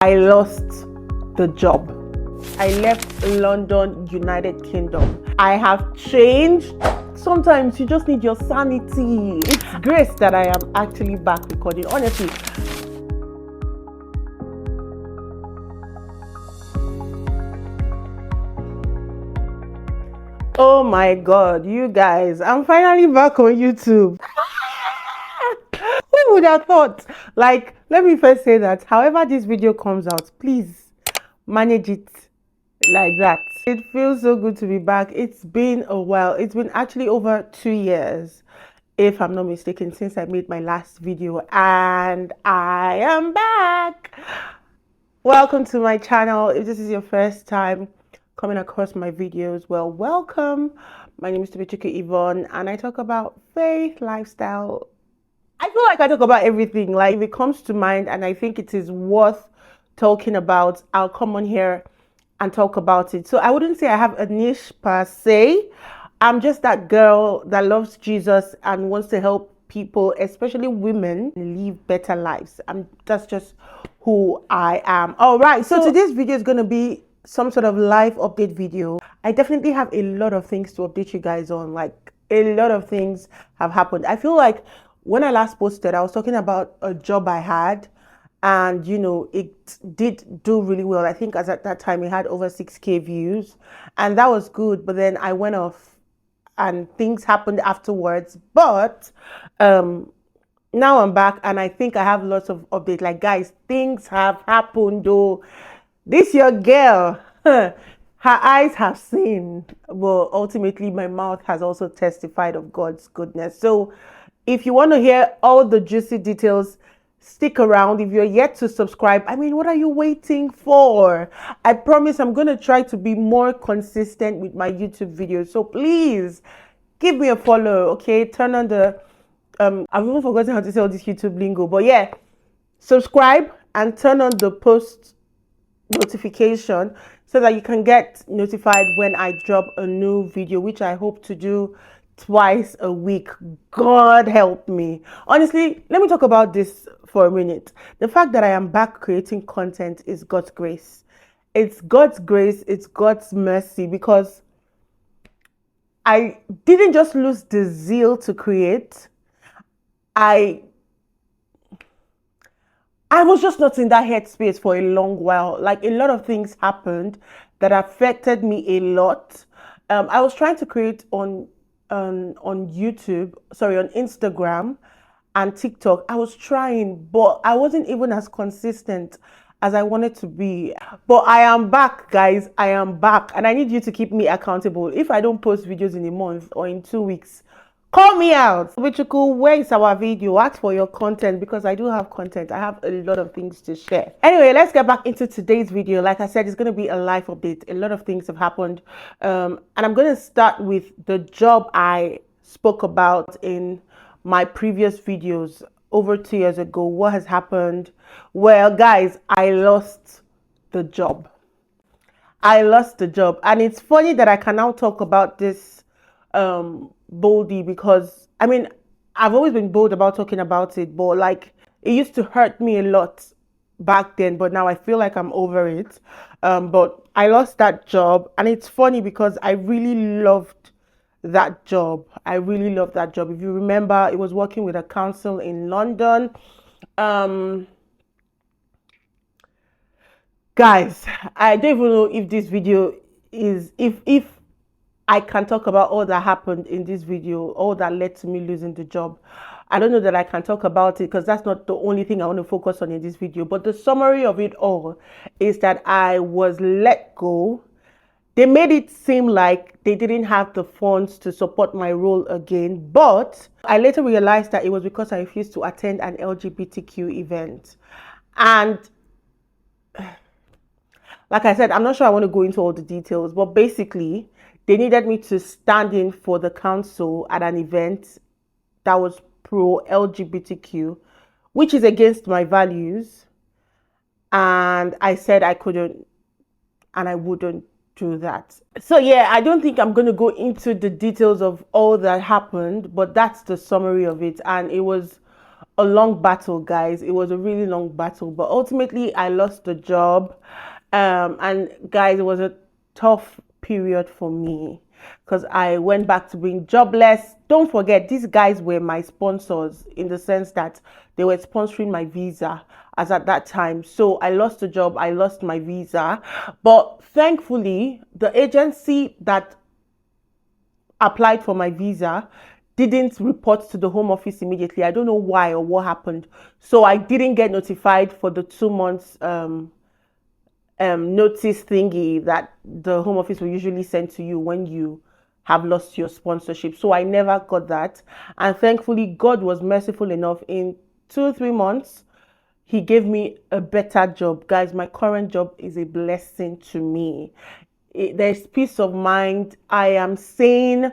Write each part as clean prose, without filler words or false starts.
I lost the job. I left London, United Kingdom. I have changed. Sometimes you just need your sanity. It's grace that I am actually back recording, honestly. Oh my God, you guys, I'm finally back on YouTube. Who would have thought? Like, let me first say that however this video comes out, please manage it like that. It feels so good to be back. It's been a while. It's been actually over 2 years, if I'm not mistaken, since I made my last video, and I am back. Welcome to my channel. If this is your first time coming across my videos, well, welcome. My name is Tobechukwu Yvonne, and I talk about faith, lifestyle. I feel like I talk about everything. Like, if it comes to mind and I think it is worth talking about, I'll come on here and talk about it. So I wouldn't say I have a niche per se. I'm just that girl that loves Jesus and wants to help people, especially women, live better lives. That's just who I am. All right, so today's video is going to be some sort of live update video. I definitely have a lot of things to update you guys on. Like, a lot of things have happened. I feel like when I last posted, I was talking about a job I had, and it did do really well. I think as at that time it had over 6K views, and that was good. But then I went off and things happened afterwards. But now I'm back, and I think I have lots of updates. Like, guys, things have happened though. This your girl, her eyes have seen, but ultimately my mouth has also testified of God's goodness. So if you want to hear all the juicy details, stick around. If you're yet to subscribe, what are you waiting for? I promise I'm going to try to be more consistent with my YouTube videos. So please give me a follow, okay? Turn on the, I've even forgotten how to say all this YouTube lingo, but yeah, subscribe and turn on the post notification so that you can get notified when I drop a new video, which I hope to do twice a week. God help me. Honestly, let me talk about this for a minute. The fact that I am back creating content is God's grace. It's God's grace. It's God's mercy, because I didn't just lose the zeal to create. I was just not in that headspace for a long while. Like, a lot of things happened that affected me a lot. I was trying to create on YouTube, on Instagram and TikTok. I was trying, but I wasn't even as consistent as I wanted to be. But I am back, guys. I am back, and I need you to keep me accountable. If I don't post videos in a month or in 2 weeks, call me out. Tobechukwu, where is our video? Ask for your content, because I do have content. I have a lot of things to share. Anyway, let's get back into today's video. Like I said, it's going to be a live update. A lot of things have happened. And I'm going to start with the job I spoke about in my previous videos over 2 years ago. What has happened? Well, guys, I lost the job. I lost the job. And it's funny that I can now talk about this boldly, because I've always been bold about talking about it, but like, it used to hurt me a lot back then, but now I feel like I'm over it. But I lost that job, and it's funny because I really loved that job. I really loved that job. If you remember, it was working with a council in London. Guys, I don't even know if this video is, if I can talk about all that happened in this video, all that led to me losing the job. I don't know that I can talk about it, because that's not the only thing I want to focus on in this video. But the summary of it all is that I was let go. They made it seem like they didn't have the funds to support my role again. But I later realized that it was because I refused to attend an LGBTQ event. And like I said, I'm not sure I want to go into all the details, but basically, they needed me to stand in for the council at an event that was pro-LGBTQ, which is against my values. And I said I couldn't and I wouldn't do that. So yeah, I don't think I'm going to go into the details of all that happened, but that's the summary of it. And it was a long battle, guys. It was a really long battle, but ultimately I lost the job. And guys, it was a tough period for me because I went back to being jobless. Don't forget, these guys were my sponsors in the sense that they were sponsoring my visa as at that time. So I lost the job, I lost my visa. But thankfully, the agency that applied for my visa didn't report to the home office immediately. I don't know why or what happened. So I didn't get notified for the 2 months notice thingy that the home office will usually send to you when you have lost your sponsorship. So I never got that. And thankfully, God was merciful enough. In 2 or 3 months, He gave me a better job. Guys, my current job is a blessing to me. There's peace of mind. I am sane.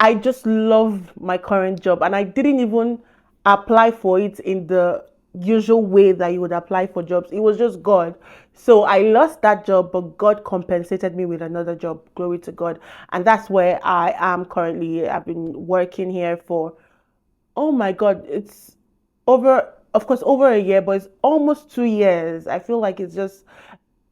I just love my current job, and I didn't even apply for it in the usual way that you would apply for jobs. It was just God. So I lost that job, but God compensated me with another job. Glory to God. And that's where I am currently. I've been working here for, oh my God, it's over, of course, over a year, but it's almost 2 years. I feel like it's just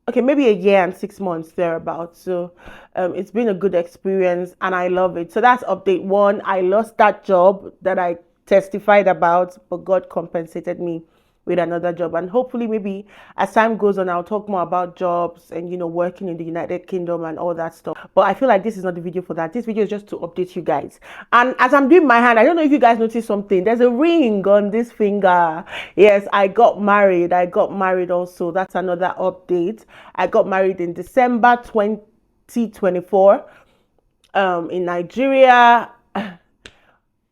okay, maybe a year and 6 months thereabouts. So it's been a good experience and I love it. So that's update one. I lost that job that I testified about, but God compensated me with another job. And hopefully, maybe as time goes on, I'll talk more about jobs and, working in the United Kingdom and all that stuff. But I feel like this is not the video for that. This video is just to update you guys. And as I'm doing my hand, I don't know if you guys noticed something. There's a ring on this finger. Yes, I got married. I got married also. That's another update. I got married in December 2024 in Nigeria.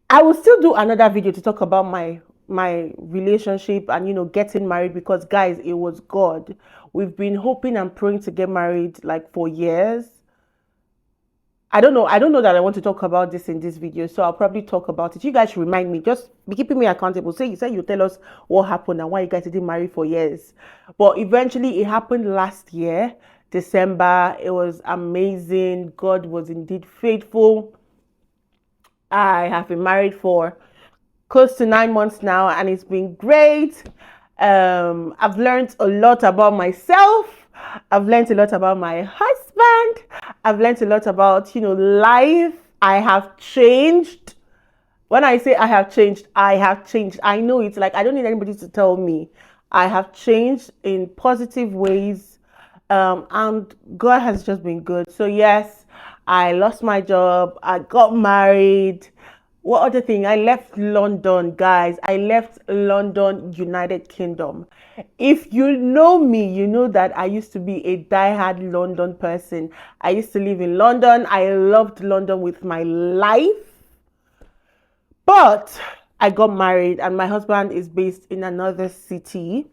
I will still do another video to talk about my relationship and getting married, because guys, it was God. We've been hoping and praying to get married like for years. I don't know that I want to talk about this in this video, so I'll probably talk about it. You guys should remind me, just be keeping me accountable. Say you tell us what happened and why you guys didn't marry for years. But eventually it happened last year, December. It was amazing. God was indeed faithful. I have been married for close to 9 months now, and it's been great. I've learned a lot about myself. I've learned a lot about my husband. I've learned a lot about life. I have changed. When I say I have changed, I have changed. I know it's like I don't need anybody to tell me. I have changed in positive ways, and God has just been good. So yes, I lost my job. I got married. What other thing? I left London, guys. I left London, United Kingdom. If you know me, you know that I used to be a diehard London person. I used to live in London. I loved London with my life. But I got married and my husband is based in another city.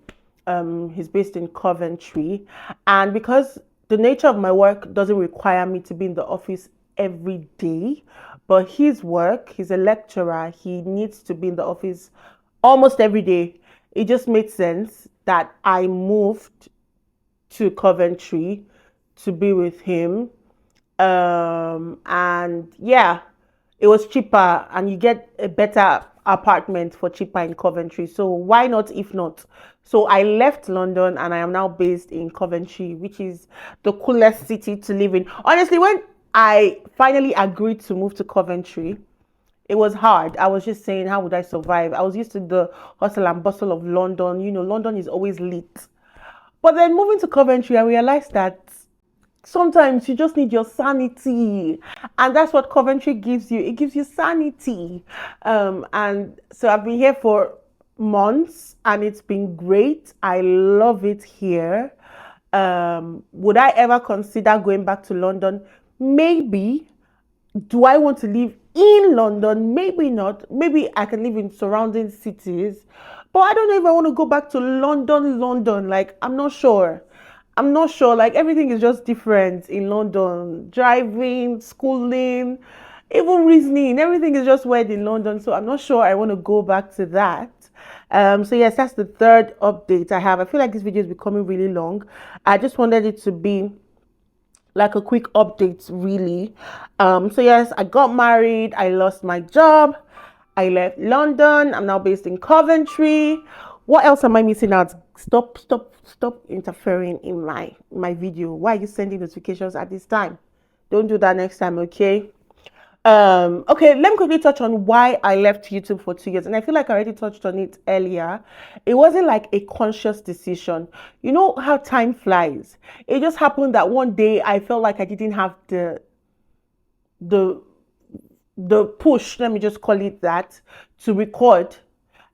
He's based in Coventry. And because the nature of my work doesn't require me to be in the office every day, but his work, he's a lecturer, he needs to be in the office almost every day. It just made sense that I moved to Coventry to be with him. And yeah, it was cheaper and you get a better apartment for cheaper in Coventry. So why not if not? So I left London and I am now based in Coventry, which is the coolest city to live in. Honestly, when I finally agreed to move to Coventry, it was hard. I was just saying, how would I survive? I was used to the hustle and bustle of London. London is always lit. But then moving to Coventry, I realized that sometimes you just need your sanity, and that's what Coventry gives you. It gives you sanity. And so I've been here for months and it's been great. I love it here. Would I ever consider going back to London? Maybe. Do I want to live in London? Maybe not. Maybe I can live in surrounding cities, but I don't know if I want to go back to London. Like, I'm not sure. Like, everything is just different in London. Driving, schooling, even reasoning, everything is just weird in London. So I'm not sure I want to go back to that. So yes, that's the third update I have. I feel like this video is becoming really long. I just wanted it to be like a quick update, really. So yes, I got married. I lost my job. I left London. I'm now based in Coventry. What else am I missing out? Stop interfering in my video. Why are you sending notifications at this time? Don't do that next time, okay? Okay, let me quickly touch on why I left YouTube for 2 years. And I feel like I already touched on it earlier. It wasn't like a conscious decision. You know how time flies. It just happened that one day I felt like I didn't have the the push, let me just call it that, to record.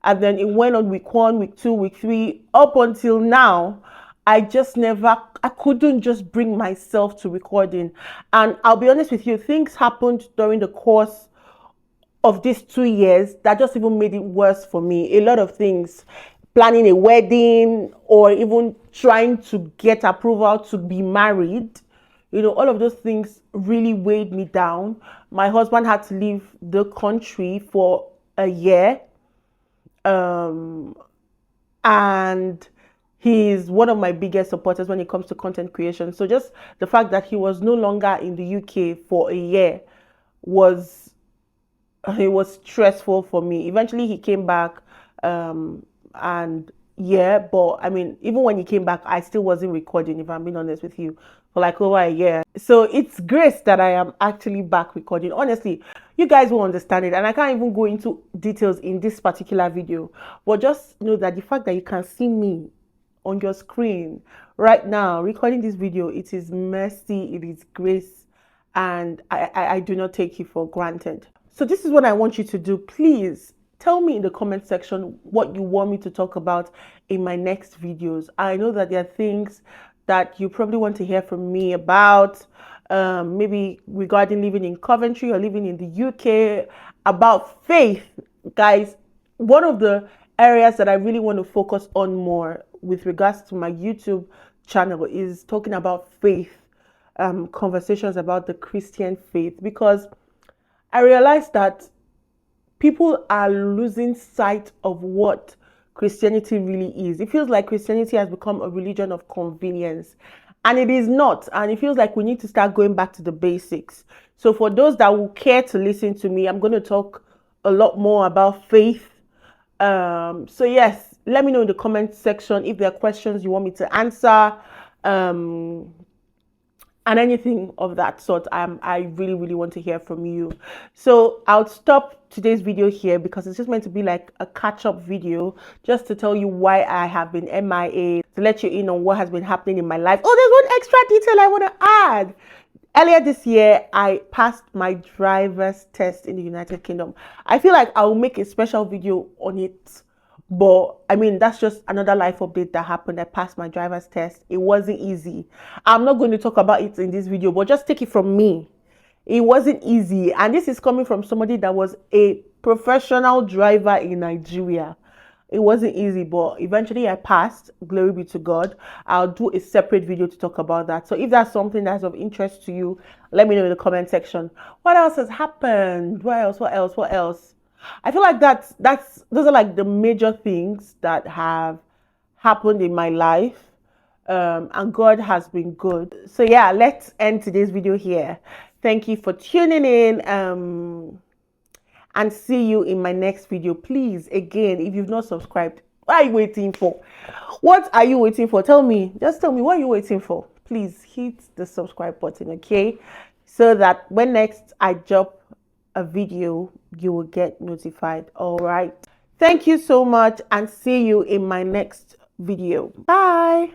And then it went on week 1, week 2, week 3, up until now. I couldn't just bring myself to recording. And I'll be honest with you, things happened during the course of these 2 years that just even made it worse for me. A lot of things, planning a wedding or even trying to get approval to be married. You know, all of those things really weighed me down. My husband had to leave the country for a year. And he's one of my biggest supporters when it comes to content creation. So just the fact that he was no longer in the UK for a year was it was stressful for me. Eventually he came back, and yeah, but I mean, even when he came back, I still wasn't recording, if I'm being honest with you, for like over a year. So it's grace that I am actually back recording. Honestly, you guys will understand it, and I can't even go into details in this particular video, but just know that the fact that you can see me on your screen right now recording this video, it is mercy, it is grace, and I do not take it for granted. So this is what I want you to do. Please tell me in the comment section what you want me to talk about in my next videos. I know that there are things that you probably want to hear from me about, maybe regarding living in Coventry or living in the UK, about faith. Guys, one of the areas that I really want to focus on more with regards to my YouTube channel is talking about faith, conversations about the Christian faith, because I realized that people are losing sight of what Christianity really is. It feels like Christianity has become a religion of convenience, and it is not. And it feels like we need to start going back to the basics. So for those that will care to listen to me, I'm going to talk a lot more about faith. So yes, let me know in the comment section if there are questions you want me to answer. And anything of that sort. I really want to hear from you. So I'll stop today's video here because it's just meant to be like a catch-up video, just to tell you why I have been MIA, to let you in on what has been happening in my life. Oh, there's one extra detail I want to add. Earlier this year, I passed my driver's test in the United Kingdom. I feel like I'll make a special video on it, but I mean, that's just another life update that happened. I passed my driver's test. It wasn't easy. I'm not going to talk about it in this video, but just take it from me. It wasn't easy. And this is coming from somebody that was a professional driver in Nigeria. It wasn't easy, but eventually I passed. Glory be to God. I'll do a separate video to talk about that. So if that's something that's of interest to you, let me know in the comment section. What else has happened? What else? I feel like those are like the major things that have happened in my life. And God has been good. So yeah, let's end today's video here. Thank you for tuning in. And see you in my next video. Please, again, if you've not subscribed, what are you waiting for? What are you waiting for? Tell me. Just tell me, what are you waiting for? Please hit the subscribe button, okay? So that when next I drop a video, you will get notified. All right. Thank you so much, and see you in my next video. Bye.